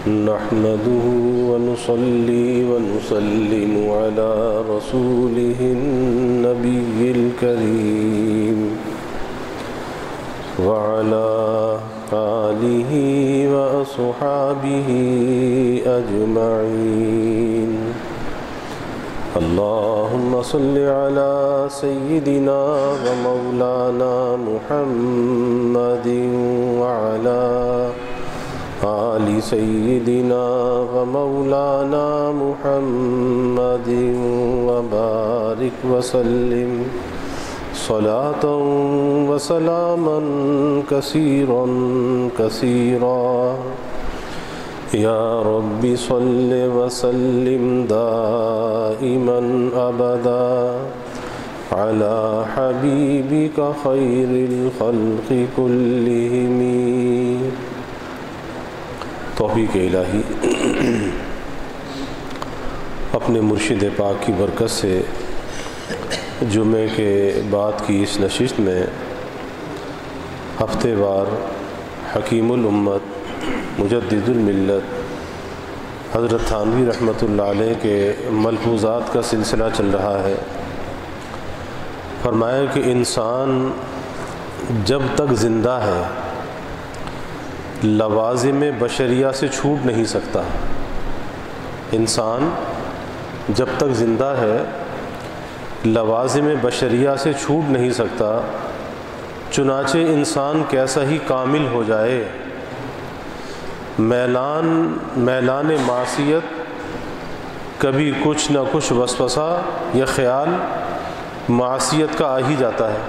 نحمده ونصلي ونسلم على رسوله النبي الكريم وعلى آله وأصحابه أجمعين. اللهم صل على سيدنا ومولانا محمد وعلى آل سيدنا ومولانا محمد وبارك وسلم صلاة وسلاما كثيرا كثيرا. يا رب صل وسلم دائما أبدا على حبيبك خير الخلق كلهم. توفیق الہی اپنے مرشد پاک کی برکت سے جمعے کے بعد کی اس نشست میں ہفتے وار حکیم الامت مجدد الملت حضرت تھانوی رحمۃ اللہ علیہ کے ملفوظات کا سلسلہ چل رہا ہے. فرمایا کہ انسان جب تک زندہ ہے لوازم بشریہ سے چھوٹ نہیں سکتا. انسان جب تک زندہ ہے لوازم بشریہ سے چھوٹ نہیں سکتا، چنانچہ انسان کیسا ہی کامل ہو جائے میلان معصیت کبھی کچھ نہ کچھ وسوسہ یا خیال معصیت کا آ ہی جاتا ہے.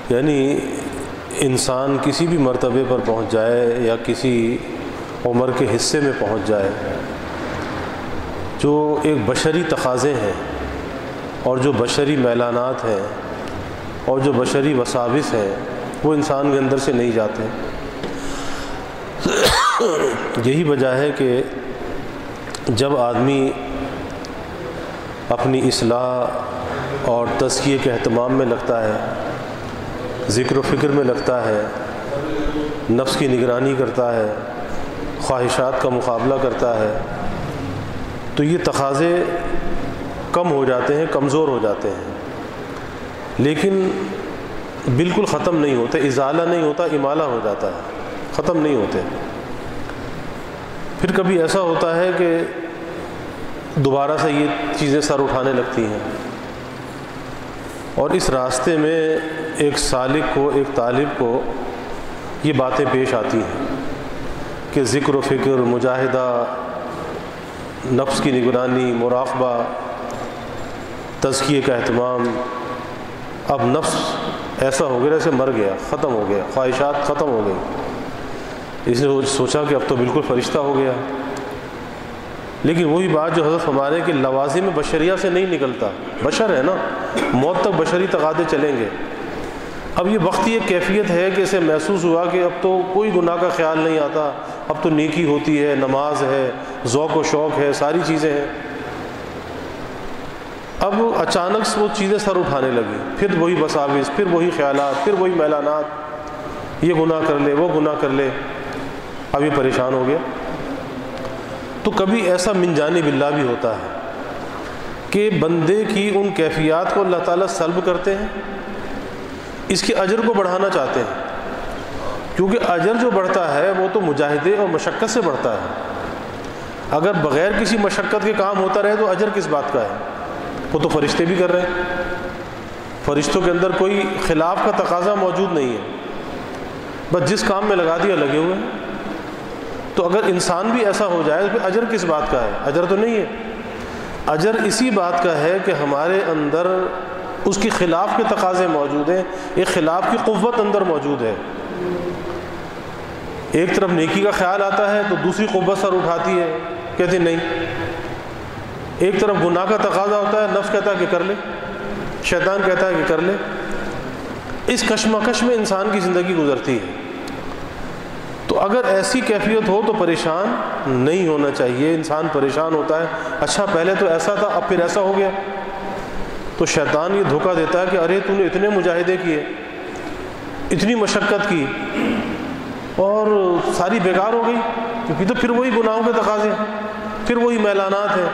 یعنی انسان کسی بھی مرتبے پر پہنچ جائے یا کسی عمر کے حصے میں پہنچ جائے، جو ایک بشری تقاضے ہیں اور جو بشری میلانات ہیں اور جو بشری وساوس ہیں وہ انسان کے اندر سے نہیں جاتے. یہی وجہ ہے کہ جب آدمی اپنی اصلاح اور تزکیے کے اہتمام میں لگتا ہے، ذکر و فکر میں لگتا ہے، نفس کی نگرانی کرتا ہے، خواہشات کا مقابلہ کرتا ہے، تو یہ تقاضے کم ہو جاتے ہیں، کمزور ہو جاتے ہیں، لیکن بالکل ختم نہیں ہوتے. ازالہ نہیں ہوتا، امالہ ہو جاتا ہے، ختم نہیں ہوتے. پھر کبھی ایسا ہوتا ہے کہ دوبارہ سے یہ چیزیں سر اٹھانے لگتی ہیں، اور اس راستے میں ایک سالک کو، ایک طالب کو یہ باتیں پیش آتی ہیں کہ ذکر و فکر، مجاہدہ، نفس کی نگرانی، مراقبہ، تزکیے کا اہتمام. اب نفس ایسا ہو گیا جیسے مر گیا، ختم ہو گیا، خواہشات ختم ہو گئی. اس نے سوچا کہ اب تو بالکل فرشتہ ہو گیا. لیکن وہی بات جو حضرت ہمارے کہ لوازم بشریہ سے نہیں نکلتا. بشر ہے نا، موت تک بشری تقاضے چلیں گے. اب یہ وقتی ایک کیفیت ہے کہ اسے محسوس ہوا کہ اب تو کوئی گناہ کا خیال نہیں آتا، اب تو نیکی ہوتی ہے، نماز ہے، ذوق و شوق ہے، ساری چیزیں ہیں. اب اچانک سے وہ چیزیں سر اٹھانے لگی، پھر وہی وساوس، پھر وہی خیالات، پھر وہی میلانات، یہ گناہ کر لے، وہ گناہ کر لے. اب یہ پریشان ہو گیا. تو کبھی ایسا من جانب اللہ بھی ہوتا ہے کہ بندے کی ان کیفیات کو اللہ تعالیٰ سلب کرتے ہیں، اس کے اجر کو بڑھانا چاہتے ہیں. کیونکہ اجر جو بڑھتا ہے وہ تو مجاہدے اور مشقت سے بڑھتا ہے. اگر بغیر کسی مشقت کے کام ہوتا رہے تو اجر کس بات کا ہے؟ وہ تو فرشتے بھی کر رہے ہیں. فرشتوں کے اندر کوئی خلاف کا تقاضا موجود نہیں ہے، بس جس کام میں لگا دیا لگے ہوئے ہیں. تو اگر انسان بھی ایسا ہو جائے تو پھر اجر کس بات کا ہے؟ اجر تو نہیں ہے. اجر اسی بات کا ہے کہ ہمارے اندر اس کے خلاف کے تقاضے موجود ہیں، ایک خلاف کی قوت اندر موجود ہے. ایک طرف نیکی کا خیال آتا ہے تو دوسری قوت سر اٹھاتی ہے، کہتے نہیں. ایک طرف گناہ کا تقاضا ہوتا ہے، نفس کہتا ہے کہ کر لے، شیطان کہتا ہے کہ کر لے. اس کشمکش میں انسان کی زندگی گزرتی ہے. تو اگر ایسی کیفیت ہو تو پریشان نہیں ہونا چاہیے. انسان پریشان ہوتا ہے، اچھا پہلے تو ایسا تھا اب پھر ایسا ہو گیا. تو شیطان یہ دھوکہ دیتا ہے کہ ارے تو نے اتنے مجاہدے کیے، اتنی مشقت کی، اور ساری بیکار ہو گئی، کیونکہ تو پھر وہی گناہوں کے تقاضے ہیں، پھر وہی میلانات ہیں۔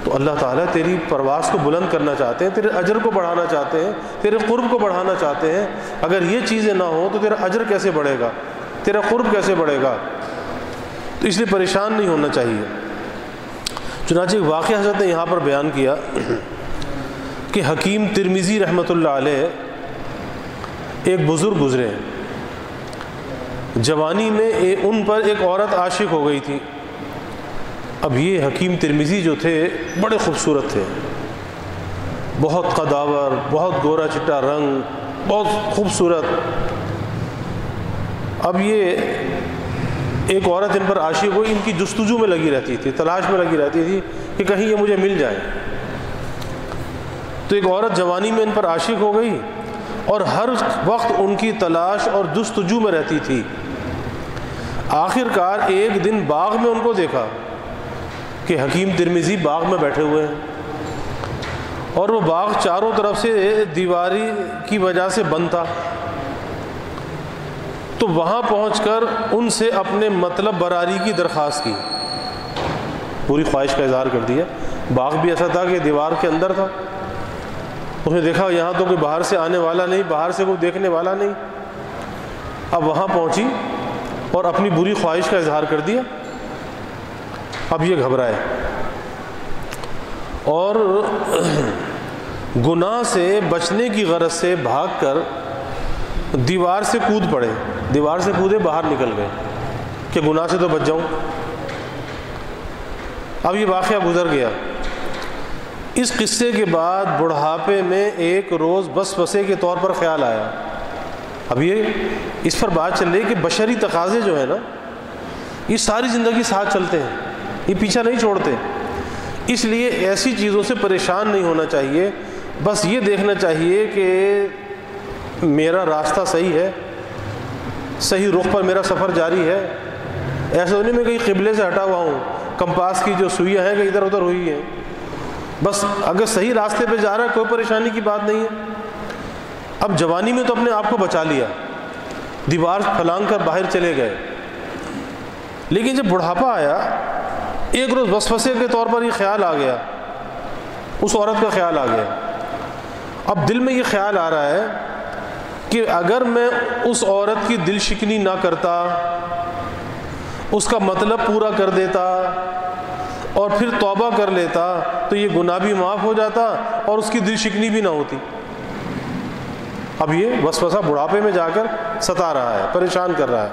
تو اللہ تعالیٰ تیری پرواز کو بلند کرنا چاہتے ہیں، تیرے اجر کو بڑھانا چاہتے ہیں، تیرے قرب کو بڑھانا چاہتے ہیں۔ اگر یہ چیزیں نہ ہوں تو تیرا اجر کیسے بڑھے گا، تیرا قرب کیسے بڑھے گا؟ تو اس لیے پریشان نہیں ہونا چاہیے۔ چنانچہ ایک واقعہ حضرت نے یہاں پر بیان کیا کہ حکیم ترمذی رحمۃ اللہ علیہ ایک بزرگ گزرے، جوانی میں ان پر ایک عورت عاشق ہو گئی تھی۔ اب یہ حکیم ترمذی جو تھے بڑے خوبصورت تھے، بہت قداور، بہت گورا چٹا رنگ، بہت خوبصورت۔ اب یہ ایک عورت ان پر عاشق ہوئی، ان کی جستجو میں لگی رہتی تھی، تلاش میں لگی رہتی تھی کہ کہیں یہ مجھے مل جائیں۔ تو ایک عورت جوانی میں ان پر عاشق ہو گئی اور ہر وقت ان کی تلاش اور جستجو میں رہتی تھی۔ آخر کار ایک دن باغ میں ان کو دیکھا کہ حکیم ترمذی باغ میں بیٹھے ہوئے ہیں، اور وہ باغ چاروں طرف سے دیواری کی وجہ سے بند تھا۔ تو وہاں پہنچ کر ان سے اپنے مطلب براری کی درخواست کی، پوری خواہش کا اظہار کر دیا۔ باغ بھی ایسا تھا کہ دیوار کے اندر تھا، اس نے دیکھا یہاں تو کوئی باہر سے آنے والا نہیں، باہر سے کوئی دیکھنے والا نہیں۔ اب وہاں پہنچی اور اپنی بری خواہش کا اظہار کر دیا۔ اب یہ گھبرائے اور گناہ سے بچنے کی غرض سے بھاگ کر دیوار سے کود پڑے، دیوار سے کودے باہر نکل گئے کہ گناہ سے تو بچ جاؤں۔ اب یہ واقعہ گزر گیا۔ اس قصے کے بعد بڑھاپے میں ایک روز وسوسے کے طور پر خیال آیا۔ اب یہ اس پر بات چل رہی کہ بشری تقاضے جو ہیں نا، یہ ساری زندگی ساتھ چلتے ہیں، یہ پیچھا نہیں چھوڑتے۔ اس لیے ایسی چیزوں سے پریشان نہیں ہونا چاہیے، بس یہ دیکھنا چاہیے کہ میرا راستہ صحیح ہے، صحیح رخ پر میرا سفر جاری ہے۔ ایسا نہیں میں کہیں قبلے سے ہٹا ہوا ہوں، کمپاس کی جو سوئیاں ہیں کہ ادھر ادھر ہوئی ہیں۔ بس اگر صحیح راستے پہ جا رہا ہے کوئی پریشانی کی بات نہیں ہے۔ اب جوانی میں تو اپنے آپ کو بچا لیا، دیوار پھلانگ کر باہر چلے گئے، لیکن جب بڑھاپا آیا ایک روز وسوسے کے طور پر یہ خیال آ گیا، اس عورت کا خیال آ گیا۔ اب دل میں یہ خیال آ رہا ہے کہ اگر میں اس عورت کی دل شکنی نہ کرتا، اس کا مطلب پورا کر دیتا اور پھر توبہ کر لیتا تو یہ گناہ بھی معاف ہو جاتا اور اس کی دل شکنی بھی نہ ہوتی۔ اب یہ وسوسہ بڑھاپے میں جا کر ستا رہا ہے، پریشان کر رہا ہے۔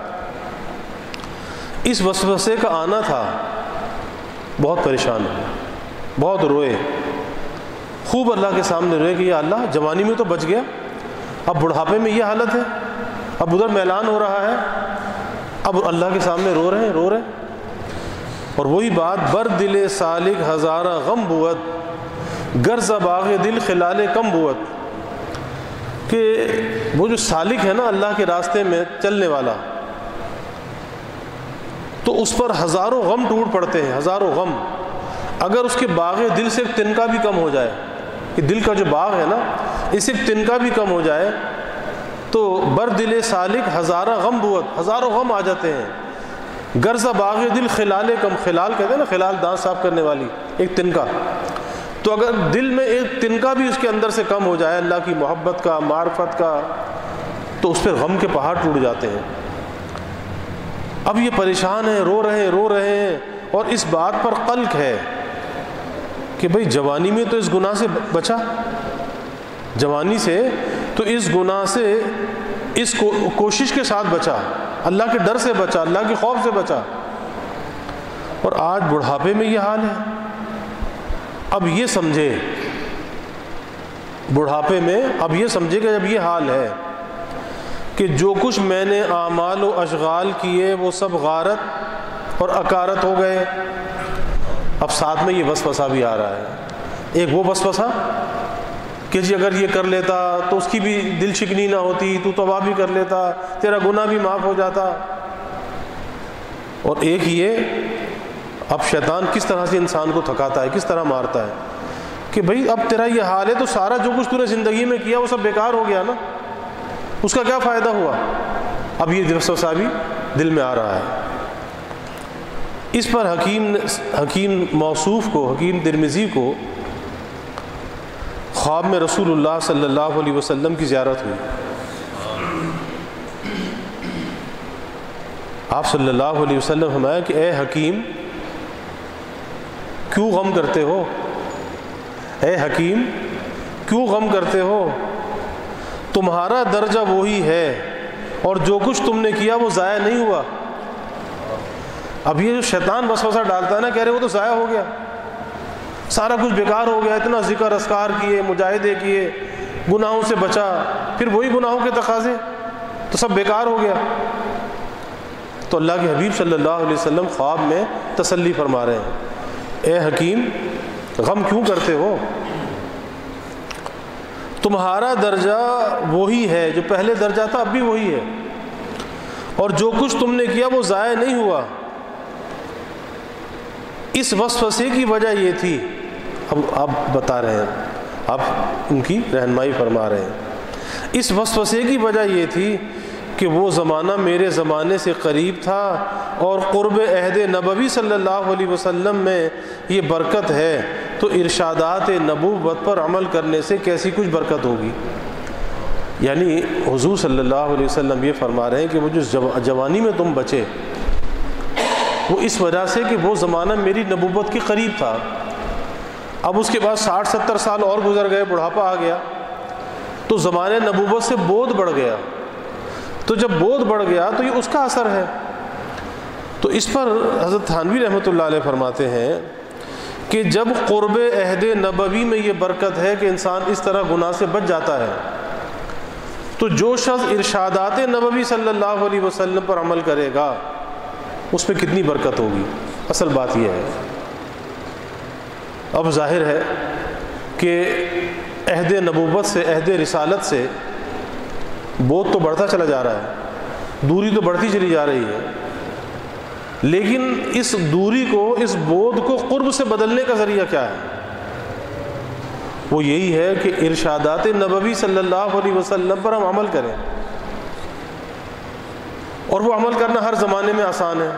اس وسوسے کا آنا تھا، بہت پریشان ہوئے، بہت روئے، خوب اللہ کے سامنے روئے کہ یا اللہ جوانی میں تو بچ گیا، اب بڑھاپے میں یہ حالت ہے، اب ادھر میلان ہو رہا ہے، اب اللہ کے سامنے رو رہے ہیں۔ اور وہی بات، بر دل سالک ہزارہ غم بوت، گر باغ دل خلال کم بوت، کہ وہ جو سالک ہے نا اللہ کے راستے میں چلنے والا، تو اس پر ہزاروں غم ٹوٹ پڑتے ہیں، ہزاروں غم۔ اگر اس کے باغ دل سے ایک تنکا بھی کم ہو جائے، کہ دل کا جو باغ ہے نا اس سے ایک تنکا بھی کم ہو جائے تو بر دل سالک ہزارہ غم بوت، ہزاروں غم آ جاتے ہیں۔ گرزہ باغ دل خلال کم، خلال کہتے ہیں نا، خلال دانت صاف کرنے والی ایک تنکا، تو اگر دل میں ایک تنکا بھی اس کے اندر سے کم ہو جائے اللہ کی محبت کا، معرفت کا، تو اس پہ غم کے پہاڑ ٹوٹ جاتے ہیں۔ اب یہ پریشان ہیں، رو رہے ہیں اور اس بات پر قلق ہے کہ بھئی جوانی میں تو اس گناہ سے بچا، جوانی سے تو اس گناہ سے اس کوشش کے ساتھ بچا، اللہ کے ڈر سے بچا، اللہ کے خوف سے بچا، اور آج بڑھاپے میں یہ حال ہے۔ اب یہ سمجھے بڑھاپے میں، اب یہ سمجھے کہ جب یہ حال ہے کہ جو کچھ میں نے اعمال و اشغال کیے وہ سب غارت اور اکارت ہو گئے، اب ساتھ میں یہ وسوسہ بھی آ رہا ہے۔ ایک وہ وسوسہ کہ جی اگر یہ کر لیتا تو اس کی بھی دل شکنی نہ ہوتی، تو توبہ بھی کر لیتا، تیرا گناہ بھی معاف ہو جاتا، اور ایک یہ اب شیطان کس طرح سے انسان کو تھکاتا ہے، کس طرح مارتا ہے کہ بھئی اب تیرا یہ حال ہے تو سارا جو کچھ تو نے زندگی میں کیا وہ سب بیکار ہو گیا نا، اس کا کیا فائدہ ہوا؟ اب یہ وسوسہ بھی دل میں آ رہا ہے۔ اس پر حکیم موصوف کو، حکیم ترمذی کو خواب میں رسول اللہ صلی اللہ علیہ وسلم کی زیارت ہوئی۔ آپ صلی اللہ علیہ وسلم فرمایا کہ اے حکیم کیوں غم کرتے ہو؟ اے حکیم کیوں غم کرتے ہو؟ تمہارا درجہ وہی ہے اور جو کچھ تم نے کیا وہ ضائع نہیں ہوا۔ اب یہ جو شیطان وسوسہ ڈالتا ہے نا، کہہ رہے وہ تو ضائع ہو گیا، سارا کچھ بیکار ہو گیا، اتنا ذکر اذکار کیے، مجاہدے کیے، گناہوں سے بچا، پھر وہی گناہوں کے تقاضے، تو سب بیکار ہو گیا۔ تو اللہ کے حبیب صلی اللہ علیہ وسلم خواب میں تسلی فرما رہے ہیں، اے حکیم غم کیوں کرتے ہو؟ تمہارا درجہ وہی ہے جو پہلے درجہ تھا، اب بھی وہی ہے، اور جو کچھ تم نے کیا وہ ضائع نہیں ہوا۔ اس وسوسے کی وجہ یہ تھی، اب آپ بتا رہے ہیں، آپ ان کی رہنمائی فرما رہے ہیں، اس وسوسے کی وجہ یہ تھی کہ وہ زمانہ میرے زمانے سے قریب تھا اور قرب عہد نبوی صلی اللہ علیہ وسلم میں یہ برکت ہے، تو ارشادات نبوت پر عمل کرنے سے کیسی کچھ برکت ہوگی۔ یعنی حضور صلی اللہ علیہ وسلم یہ فرما رہے ہیں کہ وہ جو جوانی میں تم بچے وہ اس وجہ سے کہ وہ زمانہ میری نبوت کے قریب تھا۔ اب اس کے بعد 60-70 سال اور گزر گئے، بڑھاپا آ گیا، تو زمانے نبوت سے بودھ بڑھ گیا، تو جب بودھ بڑھ گیا تو یہ اس کا اثر ہے۔ تو اس پر حضرت تھانوی رحمۃ اللہ علیہ فرماتے ہیں کہ جب قرب عہد نبوی میں یہ برکت ہے کہ انسان اس طرح گناہ سے بچ جاتا ہے، تو جو شخص ارشادات نبوی صلی اللہ علیہ وسلم پر عمل کرے گا اس میں کتنی برکت ہوگی۔ اصل بات یہ ہے، اب ظاہر ہے کہ عہد نبوت سے، عہد رسالت سے بودھ تو بڑھتا چلا جا رہا ہے، دوری تو بڑھتی چلی جا رہی ہے، لیکن اس دوری کو، اس بودھ کو قرب سے بدلنے کا ذریعہ کیا ہے؟ وہ یہی ہے کہ ارشادات نبوی صلی اللہ علیہ وسلم پر ہم عمل کریں، اور وہ عمل کرنا ہر زمانے میں آسان ہے،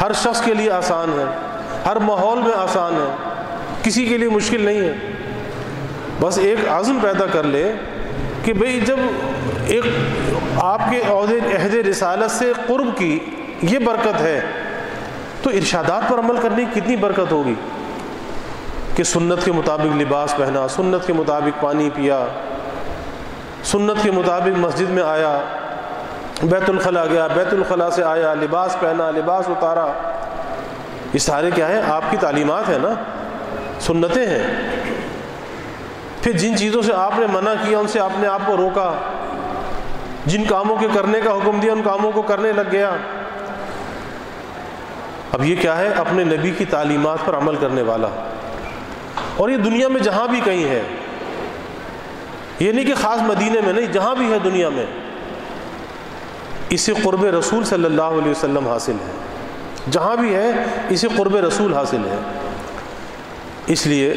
ہر شخص کے لیے آسان ہے، ہر ماحول میں آسان ہے، کسی کے لیے مشکل نہیں ہے۔ بس ایک عزم پیدا کر لے کہ بھئی جب ایک آپ کے عہد رسالت سے قرب کی یہ برکت ہے تو ارشادات پر عمل کرنے کی کتنی برکت ہوگی کہ سنت کے مطابق لباس پہنا، سنت کے مطابق پانی پیا، سنت کے مطابق مسجد میں آیا، بیت الخلا گیا، بیت الخلا سے آیا، لباس پہنا، لباس اتارا، یہ سارے کیا ہے؟ آپ کی تعلیمات ہیں نا، سنتیں ہیں۔ پھر جن چیزوں سے آپ نے منع کیا ان سے آپ نے آپ کو روکا، جن کاموں کے کرنے کا حکم دیا ان کاموں کو کرنے لگ گیا۔ اب یہ کیا ہے؟ اپنے نبی کی تعلیمات پر عمل کرنے والا، اور یہ دنیا میں جہاں بھی کہیں ہے، یہ نہیں کہ خاص مدینے میں نہیں، جہاں بھی ہے دنیا میں، اسے قرب رسول صلی اللہ علیہ وسلم حاصل ہے، جہاں بھی ہے اسے قرب رسول حاصل ہے۔ اس لیے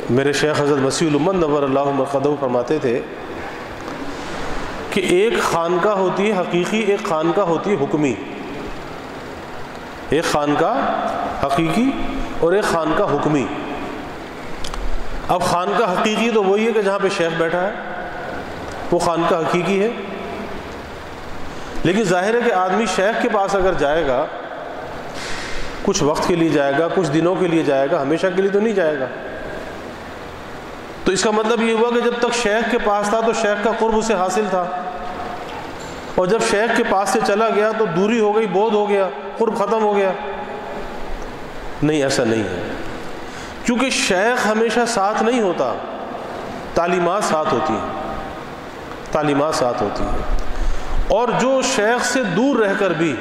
میرے شیخ حضرت مسیح الامت نور اللہ مرقدہ فرماتے تھے کہ ایک خانقاہ ہوتی ہے حقیقی، ایک خانقاہ ہوتی ہے حکمی، ایک خانقاہ حقیقی اور ایک خانقاہ حکمی۔ اب خانقاہ حقیقی تو وہی ہے کہ جہاں پہ شیخ بیٹھا ہے، وہ خانقاہ حقیقی ہے، لیکن ظاہر ہے کہ آدمی شیخ کے پاس اگر جائے گا کچھ وقت کے لیے جائے گا، کچھ دنوں کے لیے جائے گا، ہمیشہ کے لیے تو نہیں جائے گا۔ تو اس کا مطلب یہ ہوا کہ جب تک شیخ کے پاس تھا تو شیخ کا قرب اسے حاصل تھا، اور جب شیخ کے پاس سے چلا گیا تو دوری ہو گئی، بودھ ہو گیا، قرب ختم ہو گیا۔ نہیں، ایسا نہیں ہے، کیونکہ شیخ ہمیشہ ساتھ نہیں ہوتا، تعلیمات ساتھ ہوتی ہیں، تعلیمات ساتھ ہوتی ہیں۔ اور جو شیخ سے دور رہ کر بھی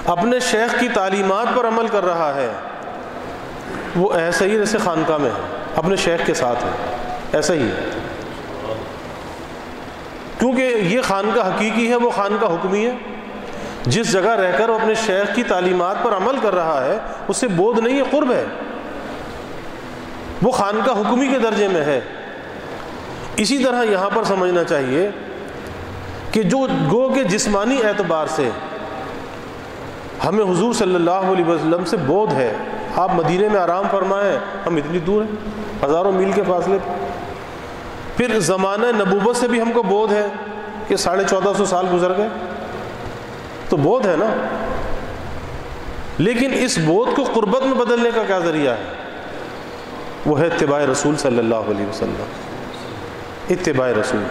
اپنے شیخ کی تعلیمات پر عمل کر رہا ہے وہ ایسا ہی جیسے خانقاہ میں ہے، اپنے شیخ کے ساتھ ہے، ایسا ہی ہے، کیونکہ یہ خانقاہ حقیقی ہے، وہ خانقاہ حکمی ہے۔ جس جگہ رہ کر وہ اپنے شیخ کی تعلیمات پر عمل کر رہا ہے اس سے بودھ نہیں ہے، قرب ہے، وہ خانقاہ حکمی کے درجے میں ہے۔ اسی طرح یہاں پر سمجھنا چاہیے کہ کہ جو گو کہ جسمانی اعتبار سے ہمیں حضور صلی اللہ علیہ وسلم سے بعد ہے. آپ مدینے میں آرام فرمائیں، ہم اتنی دور ہیں، ہزاروں میل کے فاصلے پہ. پھر زمانہ نبوت سے بھی ہم کو بعد ہے کہ 1450 سال گزر گئے، تو بعد ہے نا. لیکن اس بعد کو قربت میں بدلنے کا کیا ذریعہ ہے؟ وہ ہے اتباع رسول صلی اللہ علیہ وسلم. اتباع رسول،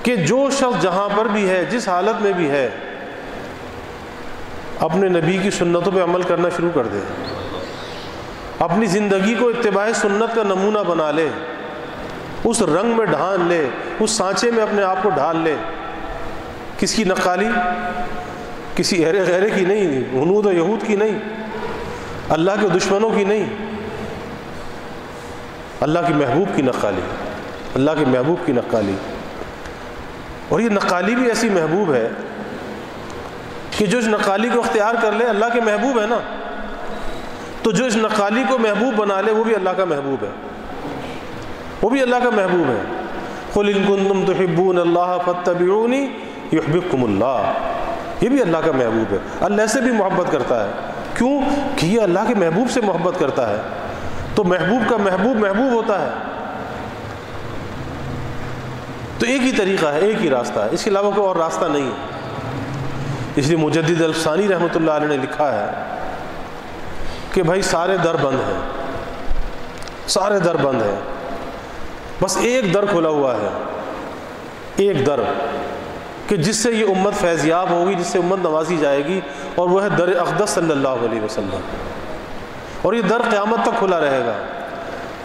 کہ جو شخص جہاں پر بھی ہے، جس حالت میں بھی ہے، اپنے نبی کی سنتوں پہ عمل کرنا شروع کر دے، اپنی زندگی کو اتباع سنت کا نمونہ بنا لے، اس رنگ میں ڈھال لے، اس سانچے میں اپنے آپ کو ڈھال لے. کس کی نقالی؟ کسی اہرے غیرے کی نہیں، ہنود و یہود کی نہیں، اللہ کے دشمنوں کی نہیں، اللہ کے محبوب کی نقالی، اللہ کے محبوب کی نقالی. اور یہ نقالی بھی ایسی محبوب ہے کہ جو اس نقالی کو اختیار کر لے، اللہ کے محبوب ہے نا، تو جو اس نقالی کو محبوب بنا لے وہ بھی اللہ کا محبوب ہے، وہ بھی اللہ کا محبوب ہے. قُلْ إِن كُنتُمْ تُحِبُّونَ اللَّهَ فَاتَّبِعُونِي يُحْبِبْكُمُ اللَّهُ. یہ بھی اللہ کا محبوب ہے، اللہ سے بھی محبت کرتا ہے. کیوں؟ کہ یہ اللہ کے محبوب سے محبت کرتا ہے، تو محبوب کا محبوب محبوب ہوتا ہے. تو ایک ہی طریقہ ہے، ایک ہی راستہ ہے، اس کے علاوہ کوئی اور راستہ نہیں ہے. اس لیے مجدد الفسانی رحمۃ اللہ علیہ نے لکھا ہے کہ بھائی سارے در بند ہیں، سارے در بند ہیں، بس ایک در کھلا ہوا ہے، ایک در کہ جس سے یہ امت فیضیاب ہوگی، جس سے امت نوازی جائے گی، اور وہ ہے در اقدس صلی اللہ علیہ وسلم. اور یہ در قیامت تک کھلا رہے گا،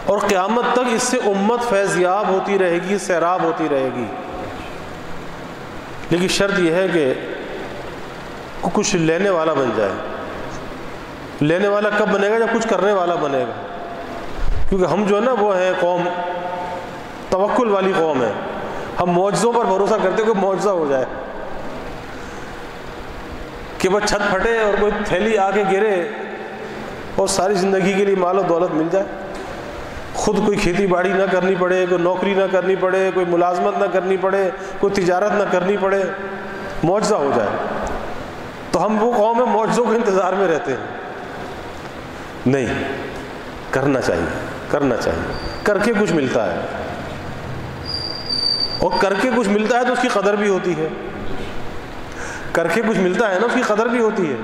اور قیامت تک اس سے امت فیضیاب ہوتی رہے گی، سیراب ہوتی رہے گی. لیکن شرط یہ ہے کہ کچھ لینے والا بن جائے. لینے والا کب بنے گا؟ جب کچھ کرنے والا بنے گا. کیونکہ ہم جو ہے نا وہ ہے قوم توکل والی قوم ہے. ہم معجزوں پر بھروسہ کرتے کہ معجزہ ہو جائے، کہ بس چھت پھٹے اور کوئی تھیلی آ کے گرے اور ساری زندگی کے لیے مال و دولت مل جائے، خود کوئی کھیتی باڑی نہ کرنی پڑے، کوئی نوکری نہ کرنی پڑے، کوئی ملازمت نہ کرنی پڑے، کوئی تجارت نہ کرنی پڑے، معجزہ ہو جائے. تو ہم وہ قوم ہے معجزوں کے انتظار میں رہتے ہیں. نہیں، کرنا چاہیے، کرنا چاہیے. کر کے کچھ ملتا ہے، اور کر کے کچھ ملتا ہے تو اس کی قدر بھی ہوتی ہے. کر کے کچھ ملتا ہے نا، اس کی قدر بھی ہوتی ہے.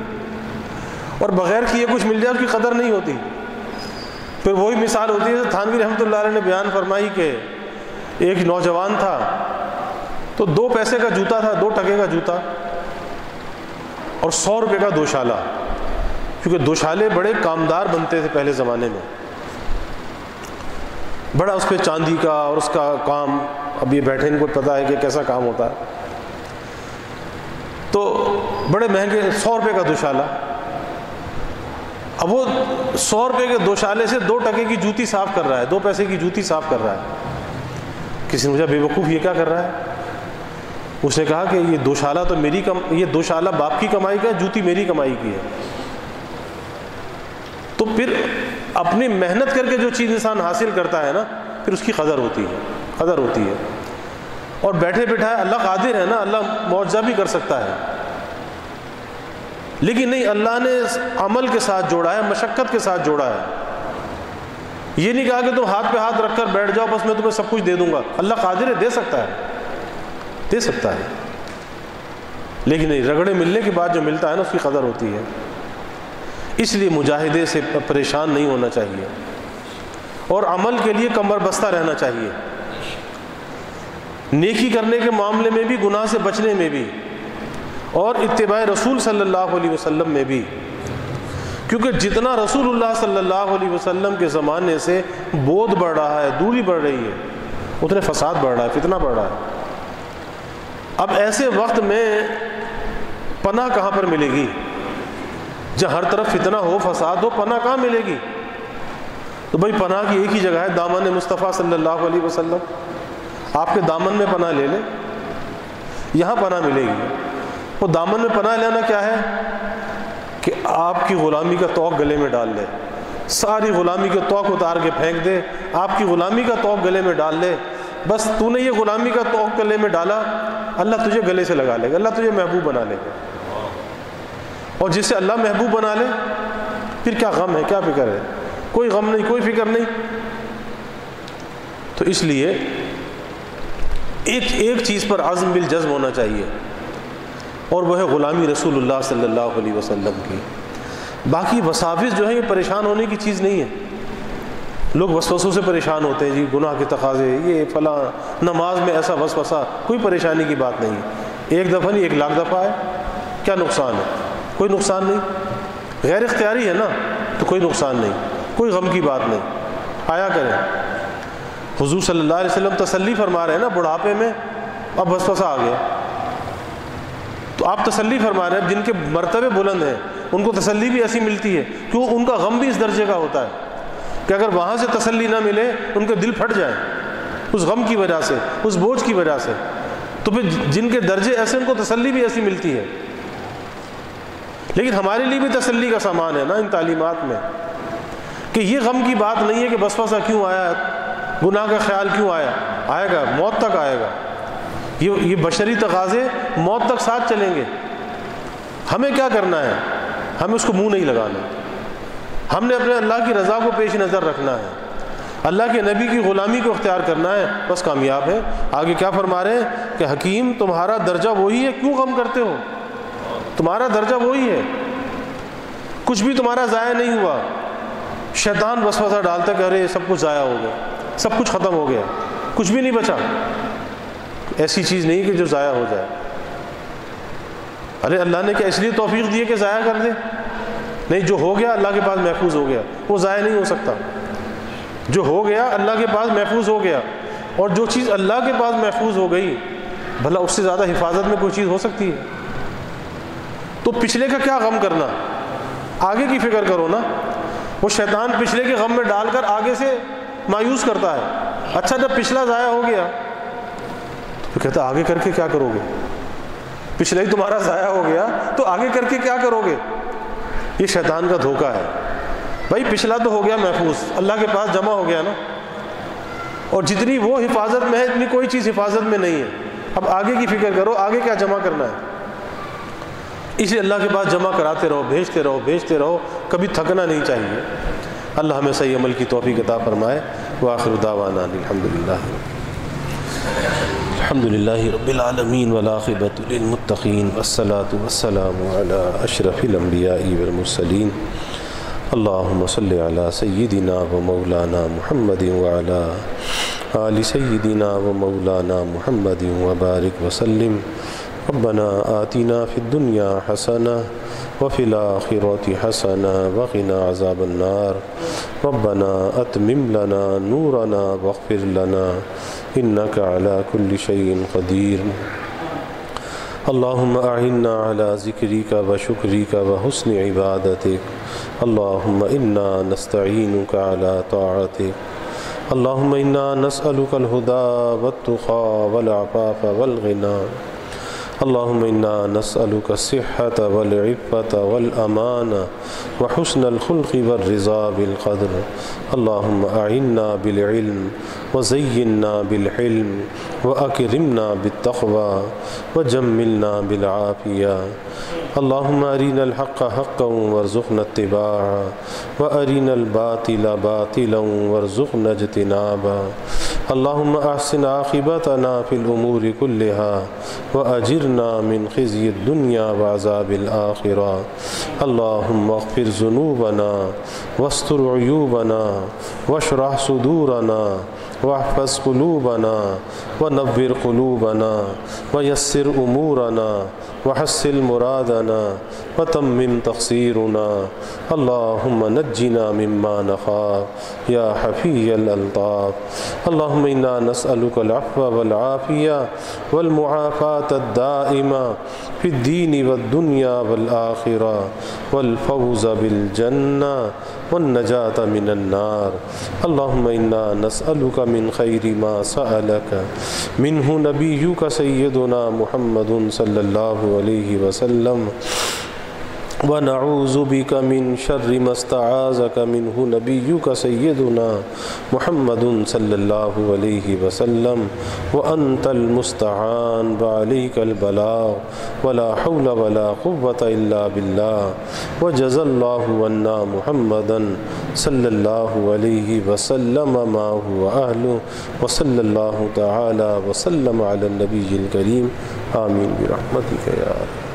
اور بغیر کیے کچھ مل جائے اس کی قدر نہیں ہوتی. پھر وہی مثال ہوتی ہے، تھانوی رحمۃ اللہ علیہ نے بیان فرمائی کہ ایک نوجوان تھا تو 2 پیسے کا جوتا تھا، 2 ٹکے کا جوتا، اور 100 روپے کا دوشالہ. کیونکہ دوشالے بڑے کامدار بنتے تھے پہلے زمانے میں، بڑا اس پہ چاندی کا اور اس کا کام، اب یہ بیٹھے ان کو پتہ ہے کہ کیسا کام ہوتا ہے. تو بڑے مہنگے 100 روپے کا دوشالہ. اب وہ 100 روپے کے دوشالے سے 2 ٹکے کی جوتی صاف کر رہا ہے، 2 پیسے کی جوتی صاف کر رہا ہے. کسی نے مجھے بے وقوف یہ کیا کر رہا ہے؟ اس نے کہا کہ یہ دوشالہ تو یہ دوشالہ باپ کی کمائی کا ہے، جوتی میری کمائی کی ہے. تو پھر اپنی محنت کر کے جو چیز انسان حاصل کرتا ہے نا، پھر اس کی قدر ہوتی ہے، قدر ہوتی ہے. اور بیٹھے بٹھائے اللہ قادر ہے نا، اللہ معجزہ بھی کر سکتا ہے. لیکن نہیں، اللہ نے عمل کے ساتھ جوڑا ہے، مشقت کے ساتھ جوڑا ہے. یہ نہیں کہا کہ تم ہاتھ پہ ہاتھ رکھ کر بیٹھ جاؤ بس میں تمہیں سب کچھ دے دوں گا. اللہ قادر ہے، دے سکتا ہے، دے سکتا ہے. لیکن نہیں، رگڑے ملنے کے بعد جو ملتا ہے نا اس کی قدر ہوتی ہے. اس لیے مجاہدے سے پریشان نہیں ہونا چاہیے، اور عمل کے لیے کمر بستہ رہنا چاہیے. نیکی کرنے کے معاملے میں بھی، گناہ سے بچنے میں بھی، اور اتباع رسول صلی اللہ علیہ وسلم میں بھی. کیونکہ جتنا رسول اللہ صلی اللہ علیہ وسلم کے زمانے سے بعد بڑھ رہا ہے، دوری بڑھ رہی ہے، اتنے فساد بڑھ رہا ہے، فتنہ بڑھ رہا ہے. اب ایسے وقت میں پناہ کہاں پر ملے گی؟ جہاں ہر طرف فتنہ ہو، فساد ہو، پناہ کہاں ملے گی؟ تو بھائی پناہ کی ایک ہی جگہ ہے، دامن مصطفیٰ صلی اللہ علیہ وسلم. آپ کے دامن میں پناہ لے لیں، یہاں پناہ ملے گی. وہ دامن میں پناہ لینا کیا ہے؟ کہ آپ کی غلامی کا توق گلے میں ڈال لے، ساری غلامی کے توق اتار کے پھینک دے، آپ کی غلامی کا توق گلے میں ڈال لے، بس تو نے یہ غلامی کا توق گلے میں ڈالا، اللہ تجھے گلے سے لگا لے گا، اللہ تجھے محبوب بنا لے گا۔ اور جسے اللہ محبوب بنا لے پھر کیا غم ہے، کیا فکر ہے؟ کوئی غم نہیں، کوئی فکر نہیں۔ تو اس لیے ایک چیز پر عزم بالجزم ہونا چاہیے، اور وہ ہے غلامی رسول اللہ صلی اللہ علیہ وسلم کی۔ باقی وساوس جو ہے یہ پریشان ہونے کی چیز نہیں ہے۔ لوگ وسوسوں سے پریشان ہوتے ہیں، جی گناہ کے تقاضے، یہ فلاں، نماز میں ایسا وسوسہ، کوئی پریشانی کی بات نہیں ہے۔ ایک دفعہ نہیں، 1,00,000 دفعہ ہے، کیا نقصان ہے؟ کوئی نقصان نہیں، غیر اختیاری ہے نا، تو کوئی نقصان نہیں، کوئی غم کی بات نہیں، آیا کریں۔ حضور صلی اللہ علیہ وسلم تسلی فرما رہے ہیں نا بڑھاپے میں، اب وسوسہ آ گیا تو آپ تسلی فرما رہے ہیں۔ جن کے مرتبے بلند ہیں ان کو تسلی بھی ایسی ملتی ہے، کیوں؟ ان کا غم بھی اس درجے کا ہوتا ہے کہ اگر وہاں سے تسلی نہ ملے ان کے دل پھٹ جائیں اس غم کی وجہ سے، اس بوجھ کی وجہ سے، تو پھر جن کے درجے ایسے ان کو تسلی بھی ایسی ملتی ہے۔ لیکن ہمارے لیے بھی تسلی کا سامان ہے نا ان تعلیمات میں، کہ یہ غم کی بات نہیں ہے کہ وسوسہ کیوں آیا، گناہ کا خیال کیوں آیا، آئے گا، موت تک آئے گا۔ یہ بشری تقاضے موت تک ساتھ چلیں گے۔ ہمیں کیا کرنا ہے؟ ہمیں اس کو منہ نہیں لگانا، ہم نے اپنے اللہ کی رضا کو پیش نظر رکھنا ہے، اللہ کے نبی کی غلامی کو اختیار کرنا ہے، بس کامیاب ہے۔ آگے کیا فرما رہے ہیں کہ حکیم تمہارا درجہ وہی ہے، کیوں غم کرتے ہو؟ تمہارا درجہ وہی ہے، کچھ بھی تمہارا ضائع نہیں ہوا۔ شیطان وسوسہ ڈالتا کہ ارے سب کچھ ضائع ہو گیا، سب کچھ ختم ہو گیا، کچھ بھی نہیں بچا۔ ایسی چیز نہیں کہ جو ضائع ہو جائے۔ ارے اللہ نے کیا اس لیے توفیق دی کہ ضائع کر دے؟ نہیں، جو ہو گیا اللہ کے پاس محفوظ ہو گیا، وہ ضائع نہیں ہو سکتا۔ جو ہو گیا اللہ کے پاس محفوظ ہو گیا، اور جو چیز اللہ کے پاس محفوظ ہو گئی بھلا اس سے زیادہ حفاظت میں کوئی چیز ہو سکتی ہے؟ تو پچھلے کا کیا غم کرنا، آگے کی فکر کرو نا۔ وہ شیطان پچھلے کے غم میں ڈال کر آگے سے مایوس کرتا ہے۔ اچھا جب پچھلا ضائع ہو گیا تو کہتا آگے کر کے کیا کرو گے؟ پچھلا ہی تمہارا ضائع ہو گیا تو آگے کر کے کیا کرو گے؟ یہ شیطان کا دھوکہ ہے بھائی۔ پچھلا تو ہو گیا محفوظ، اللہ کے پاس جمع ہو گیا نا، اور جتنی وہ حفاظت میں ہے اتنی کوئی چیز حفاظت میں نہیں ہے۔ اب آگے کی فکر کرو، آگے کیا جمع کرنا ہے۔ اسے اللہ کے پاس جمع کراتے رہو، بھیجتے رہو، بھیجتے رہو، کبھی تھکنا نہیں چاہیے۔ اللہ ہمیں صحیح عمل کی توفیق عطا فرمائے۔ وآخر دعوانا الحمدللہ رب العالمین والعاقبۃ للمتقین والصلاۃ والسلام علی اشرف الانبیاء والمرسلین۔ اللہم صلی علی سیدنا و مولانا محمد وعلی آل سیدنا و مولانا محمد وبارک وسلم۔ ربنا آتنا فی الدنیا حسنہ وفی الآخرۃ حسنہ وقنا عذاب النار۔ ربنا اتمم لنا نورنا واغفر لنا انک علی کل شیء قدیر۔ اللہم اعنا علی ذکرک و شکرک و حسن عبادتک۔ اللہم انا نستعینک علی طاعتک۔ اللہم انا نسألک الہدی والتقی والعفاف والغنی۔ اللہم انا نسألک الصحۃ والعفۃ والامان وحسن الخلق والرضا بالقدر۔ اللہم اعنا بالعلم وزیننا بالحلم واکرمنا بالتقوی وجملنا بالعافیہ۔ اللہم ارنا الحق حقا وارزقنا اتباعہ وارنا الباطل باطلا وارزقنا اجتنابہ۔ اللہم احسن عاقبتنا فی الامور کلها واجرنا من خزی الدنیا وعذاب الآخرہ۔ اللہم اغفر ذنوبنا واستر عیوبنا واشرح صدورنا واحفظ قلوبنا ونور قلوبنا ويسر امورنا وحسن مرادنا وتمم تقصيرنا۔ اللهم نجنا مما نخاف يا حفي الألطاف۔ اللهم إنا نسألك العفو والعافية والمعافاة الدائمة في الدين والدنيا والآخرة والفوز بالجنة والنجاة من النار۔ اللهم إنا نسألك من خير ما سألك منه نبيك سيدنا محمد صلى الله عليه وسلم ونعوذ بك من شر ما استعاذك منه نبيك سيدنا محمد صلی اللہ علیہ وسلم وأنت المستعان وعليك البلاغ ولا حول ولا قوة إلا بالله وجزى الله عنا محمدا صلی اللہ علیہ وسلم ما هو أهله وصلی اللہ تعالی وسلم على النبي الكريم آمین برحمتك یا رب.